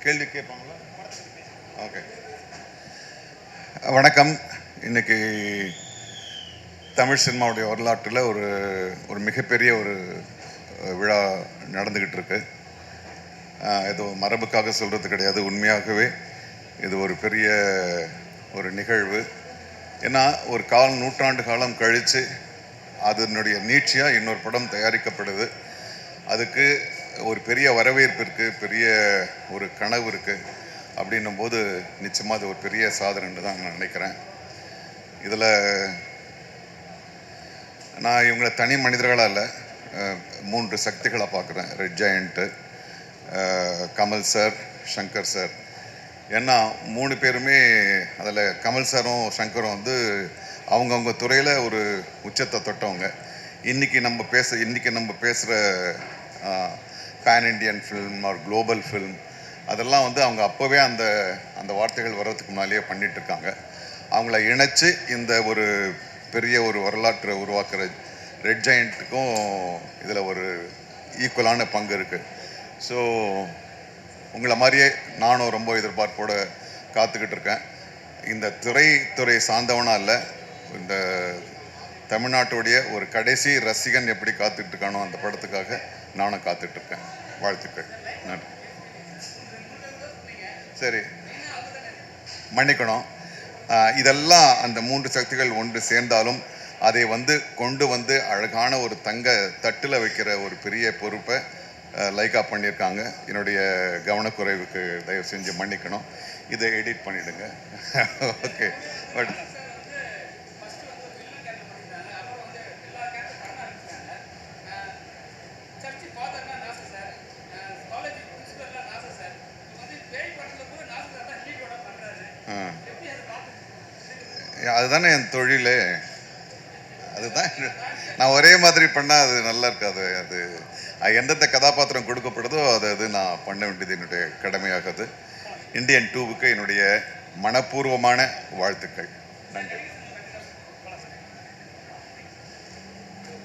கேள்வி கேட்பாங்களா? ஓகே, வணக்கம். இன்னைக்கு தமிழ் சினிமாவுடைய வரலாற்றில் ஒரு ஒரு மிகப்பெரிய ஒரு விழா நடந்துக்கிட்டு இருக்கு. இது மரபுக்காக சொல்கிறது கிடையாது, உண்மையாகவே இது ஒரு பெரிய ஒரு நிகழ்வு. ஏன்னா ஒரு நூற்றாண்டு காலம் கழித்து அதனுடைய நீட்சியாக இன்னொரு படம் தயாரிக்கப்படுது. அதுக்கு ஒரு பெரிய வரவேற்பு இருக்குது, பெரிய ஒரு கனவு இருக்குது. அப்படின்னும் போது நிச்சயமாக அது ஒரு பெரிய சாதனைன்னு தான் நான் நினைக்கிறேன். இதில் நான் இவங்களை தனி மனிதர்களாக இல்லை, 3 சக்திகளை பார்க்குறேன். Red giant, Kamal sir, Shankar sir. ஏன்னா 3 பேருமே அதில் கமல் சாரும் சங்கரும் வந்து அவங்கவுங்க துறையில் ஒரு உச்சத்தை தொட்டவங்க. இன்றைக்கி நம்ம பேசுகிற pan Indian film or global film அதெல்லாம் வந்து அவங்க அப்போவே அந்த வார்த்தைகள் வர்றதுக்கு முன்னாலேயே பண்ணிகிட்ருக்காங்க. அவங்கள இணைச்சி இந்த ஒரு பெரிய ஒரு வரலாற்றை உருவாக்குற ரெட் ஜெயண்ட்டுக்கும் இதில் ஒரு ஈக்குவலான பங்கு இருக்குது. ஸோ உங்களை மாதிரியே நானும் ரொம்ப எதிர்பார்ப்போடு காத்துக்கிட்டு இருக்கேன். இந்த துறை சார்ந்தவனா இல்லை, இந்த தமிழ்நாட்டுடைய ஒரு கடைசி ரசிகன் எப்படி காத்துக்கிட்டு இருக்கானோ அந்த படத்துக்காக நானும் காத்துட்ருக்கேன். வாழ்த்துக்கள். நன்றி. சரி, மன்னிக்கணும். இதெல்லாம் அந்த 3 சக்திகள் ஒன்று சேர்ந்தாலும் அதை கொண்டு வந்து அழகான ஒரு தங்க தட்டில் வைக்கிற ஒரு பெரிய பொறுப்பை லைக்கா பண்ணியிருக்காங்க. என்னுடைய கவனக்குறைவுக்கு தயவு செஞ்சு மன்னிக்கணும். இதை எடிட் பண்ணிவிடுங்க. ஓகே. பட் அதுதானே என் தொழில். அதுதான் நான் ஒரே மாதிரி பண்ணால் அது நல்லா இருக்காது. அது எந்தெந்த கதாபாத்திரம் கொடுக்கப்படுதோ அது நான் பண்ண வேண்டியது என்னுடைய கடமையாகுது. இந்தியன் 2க்கு என்னுடைய மனப்பூர்வமான வாழ்த்துக்கள். நன்றி.